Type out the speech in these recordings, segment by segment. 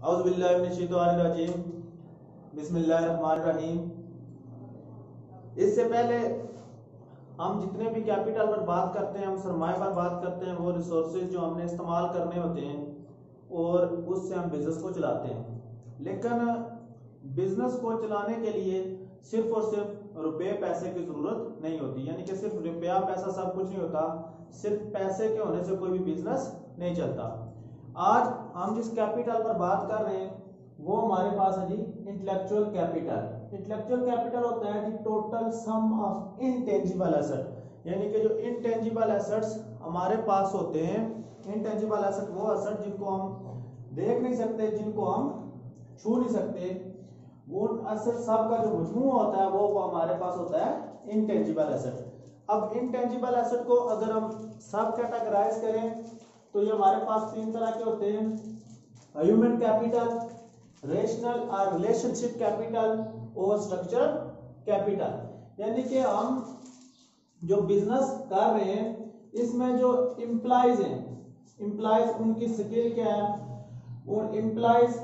औज़ुबिल्लाहिमिनश्शैतानिर्रजीम बिस्मिल्लाहिर्रहमानिर्रहीम। इससे पहले हम जितने भी कैपिटल पर बात करते हैं, हम सरमाए पर बात करते हैं, वो रिसोर्सेज जो हमने इस्तेमाल करने होते हैं और उससे हम बिजनेस को चलाते हैं। लेकिन बिजनेस को चलाने के लिए सिर्फ और सिर्फ रुपए पैसे की जरूरत नहीं होती, यानी कि सिर्फ रुपया पैसा सब कुछ नहीं होता। सिर्फ पैसे के होने से कोई भी बिजनेस नहीं चलता। आज हम जिस कैपिटल पर बात कर रहे हैं वो हमारे पास है जी इंटेलेक्चुअल कैपिटल। इंटेलेक्चुअल कैपिटल होता है जी total sum of intangible asset, यानी कि जो इनटेंजिबल एसेट्स हमारे पास होते हैं। इनटेंजिबल एसेट वो एसेट जिनको हम देख नहीं सकते, जिनको हम छू नहीं सकते, वो एसेट सब का जो मजमूआ होता है वो हमारे पास होता है इनटेंजिबल एसेट। अब इनटेंजिबल एसेट को अगर हम सब कैटेगराइज करें तो ये हमारे पास तीन तरह के होते हैं: ह्यूमन कैपिटल, रेशनल और रिलेशनशिप कैपिटल और स्ट्रक्चरल कैपिटल। यानी कि हम जो बिजनेस कर रहे हैं इसमें जो एम्प्लॉइज हैं, एम्प्लॉइज उनकी स्किल क्या है, उन एम्प्लॉइज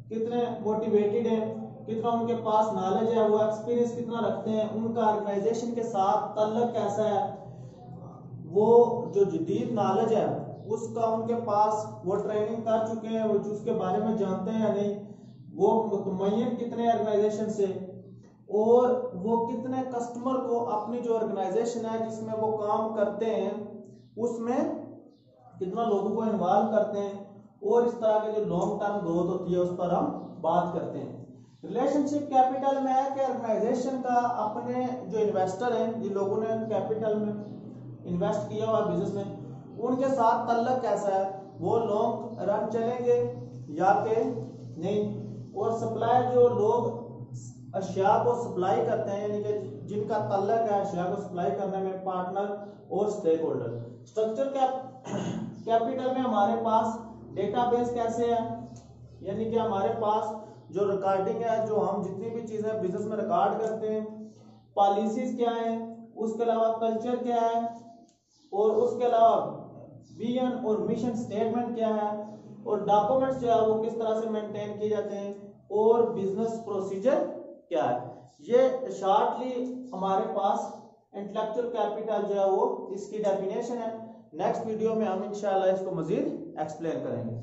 कितने मोटिवेटेड हैं, कितना उनके पास नॉलेज है, वो एक्सपीरियंस कितना रखते हैं, उनका ऑर्गेनाइजेशन के साथ ताल्लुक कैसा है, वो जो जदीद नॉलेज है उसका उनके पास वो ट्रेनिंग कर चुके हैं, वो उसके बारे में जानते हैं या नहीं, वो मुतमय्यन कितने ऑर्गेनाइजेशन से, और वो कितने कस्टमर को अपनी जो ऑर्गेनाइजेशन है जिसमें वो काम करते हैं उसमें कितना लोगों को इन्वॉल्व करते हैं, और इस तरह के जो लॉन्ग टर्म ग्रोथ होती है उस पर हम बात करते हैं। रिलेशनशिप कैपिटल में है कि ऑर्गेनाइजेशन का अपने जो इन्वेस्टर हैं, जिन लोगों ने कैपिटल में इन्वेस्ट किया हुआ बिजनेस में, उनके साथ ताल्लुक कैसा है, वो लॉन्ग रन चलेंगे या के नहीं। और सप्लाई जो लोग अशिया को सप्लाई करते हैं, यानी कि जिनका ताल्लुक है अशिया को सप्लाई करने में, पार्टनर और स्टेक होल्डर। स्ट्रक्चर कैपिटल में हमारे पास डेटाबेस कैसे है, यानी कि हमारे पास जो रिकॉर्डिंग है, जो हम जितनी भी चीजें बिजनेस में रिकॉर्ड करते हैं, पॉलिसीज क्या है, उसके अलावा कल्चर क्या है, और उसके अलावा विजन और मिशन स्टेटमेंट क्या है, और डॉक्यूमेंट्स जो है वो किस तरह से मेंटेन किए जाते हैं, और बिजनेस प्रोसीजर क्या है। ये शॉर्टली हमारे पास इंटेलेक्चुअल कैपिटल जो है वो इसकी डेफिनेशन है। नेक्स्ट वीडियो में हम इंशाल्लाह इसको मजीद एक्सप्लेन करेंगे।